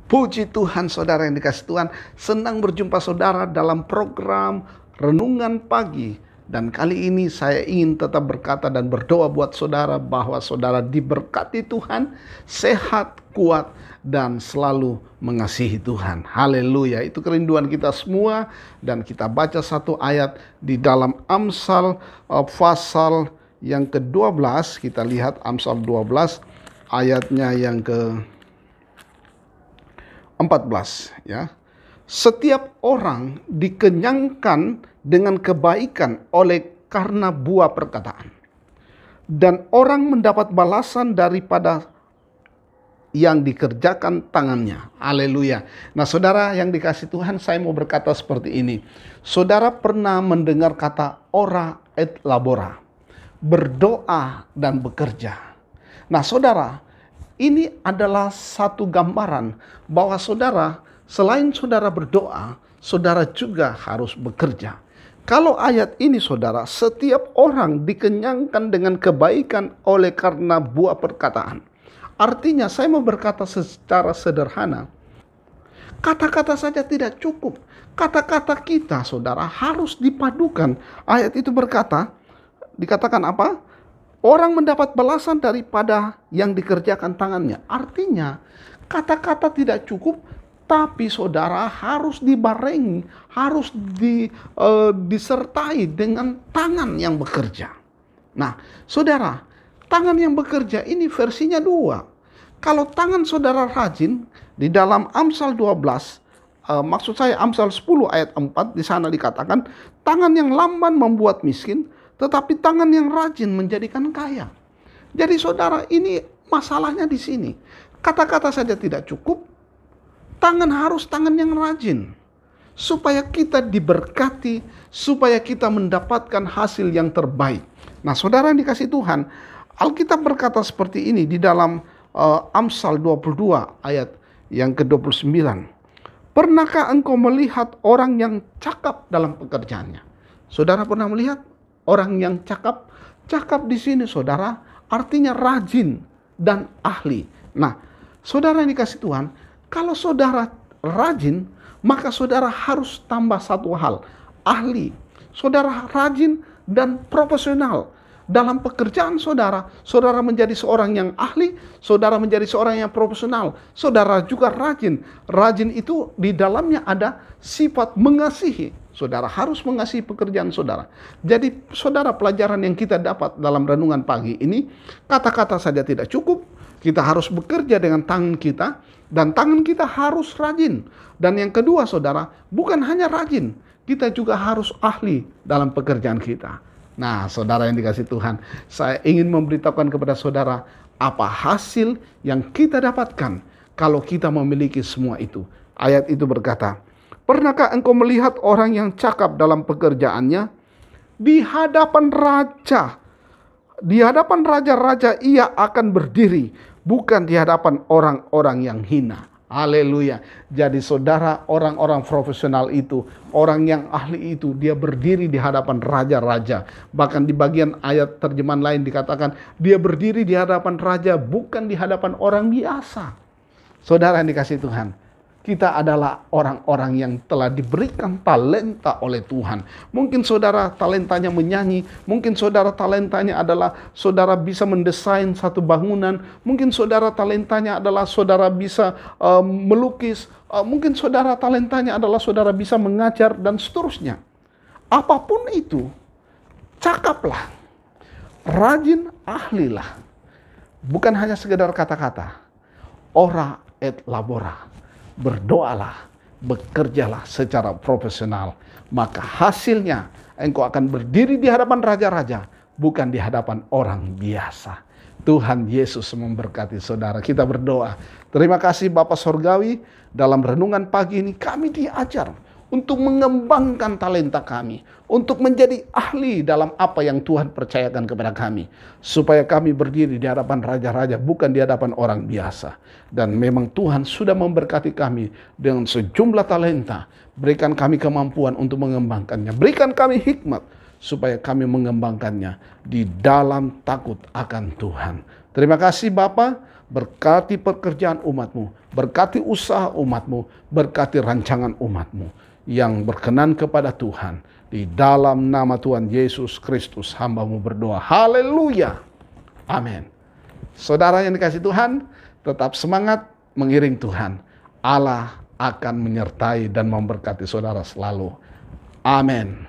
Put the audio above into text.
Puji Tuhan, saudara yang dikasihi Tuhan. Senang berjumpa saudara dalam program Renungan Pagi. Dan kali ini saya ingin tetap berkata dan berdoa buat saudara bahwa saudara diberkati Tuhan, sehat, kuat, dan selalu mengasihi Tuhan. Haleluya, itu kerinduan kita semua. Dan kita baca satu ayat di dalam Amsal pasal yang ke-12. Kita lihat Amsal 12 ayatnya yang ke-14 ya. Setiap orang dikenyangkan dengan kebaikan oleh karena buah perkataan, dan orang mendapat balasan daripada yang dikerjakan tangannya. Haleluya. Nah, saudara yang dikasihi Tuhan, saya mau berkata seperti ini. Saudara pernah mendengar kata ora et labora, berdoa dan bekerja. Nah, saudara, ini adalah satu gambaran bahwa saudara, selain saudara berdoa, saudara juga harus bekerja. Kalau ayat ini saudara, setiap orang dikenyangkan dengan kebaikan oleh karena buah perkataan. Artinya saya mau berkata secara sederhana, kata-kata saja tidak cukup. Kata-kata kita saudara harus dipadukan. Ayat itu dikatakan apa? Orang mendapat balasan daripada yang dikerjakan tangannya. Artinya kata-kata tidak cukup, tapi saudara harus dibarengi, harus disertai dengan tangan yang bekerja. Nah, saudara, tangan yang bekerja ini versinya dua. Kalau tangan saudara rajin, di dalam Amsal 12, maksud saya Amsal 10 ayat 4, di sana dikatakan, tangan yang lamban membuat miskin, tetapi tangan yang rajin menjadikan kaya. Jadi saudara, ini masalahnya di sini. Kata-kata saja tidak cukup, harus tangan yang rajin. Supaya kita diberkati, supaya kita mendapatkan hasil yang terbaik. Nah, saudara yang dikasihi Tuhan, Alkitab berkata seperti ini di dalam Amsal 22 ayat yang ke-29. Pernahkah engkau melihat orang yang cakap dalam pekerjaannya? Saudara pernah melihat orang yang cakap? Cakap di sini saudara artinya rajin dan ahli. Nah, saudara yang dikasihi Tuhan, kalau saudara rajin, maka saudara harus tambah satu hal, ahli. Saudara rajin dan profesional. Dalam pekerjaan saudara, saudara menjadi seorang yang ahli, saudara menjadi seorang yang profesional. Saudara juga rajin. Rajin itu di dalamnya ada sifat mengasihi. Saudara harus mengasihi pekerjaan saudara. Jadi saudara, pelajaran yang kita dapat dalam renungan pagi ini, kata-kata saja tidak cukup. Kita harus bekerja dengan tangan kita, dan tangan kita harus rajin. Dan yang kedua saudara, bukan hanya rajin, kita juga harus ahli dalam pekerjaan kita. Nah, saudara yang dikasihi Tuhan, saya ingin memberitahukan kepada saudara apa hasil yang kita dapatkan kalau kita memiliki semua itu. Ayat itu berkata, pernahkah engkau melihat orang yang cakap dalam pekerjaannya? Di hadapan raja, di hadapan raja-raja ia akan berdiri, bukan di hadapan orang-orang yang hina. Haleluya. Jadi saudara, orang-orang profesional itu, orang yang ahli itu, dia berdiri di hadapan raja-raja. Bahkan di bagian ayat terjemahan lain dikatakan, dia berdiri di hadapan raja, bukan di hadapan orang biasa. Saudara yang dikasihi Tuhan, kita adalah orang-orang yang telah diberikan talenta oleh Tuhan. Mungkin saudara talentanya menyanyi, mungkin saudara talentanya adalah saudara bisa mendesain satu bangunan, mungkin saudara talentanya adalah saudara bisa melukis, mungkin saudara talentanya adalah saudara bisa mengajar, dan seterusnya. Apapun itu, cakaplah, rajin, ahlilah. Bukan hanya sekedar kata-kata. Ora et labora. Berdoalah, bekerjalah secara profesional, maka hasilnya engkau akan berdiri di hadapan raja-raja, bukan di hadapan orang biasa. Tuhan Yesus memberkati saudara. Kita berdoa. Terima kasih Bapa Sorgawi, dalam renungan pagi ini kami diajar untuk mengembangkan talenta kami, untuk menjadi ahli dalam apa yang Tuhan percayakan kepada kami, supaya kami berdiri di hadapan raja-raja, bukan di hadapan orang biasa. Dan memang Tuhan sudah memberkati kami dengan sejumlah talenta. Berikan kami kemampuan untuk mengembangkannya, berikan kami hikmat supaya kami mengembangkannya di dalam takut akan Tuhan. Terima kasih Bapa. berkati pekerjaan umat-Mu, berkati usaha umat-Mu, berkati rancangan umat-Mu yang berkenan kepada Tuhan. Di dalam nama Tuhan Yesus Kristus hamba-Mu berdoa. Haleluya. Amin. Saudara yang dikasihi Tuhan, tetap semangat mengiring Tuhan. Allah akan menyertai dan memberkati saudara selalu. Amin.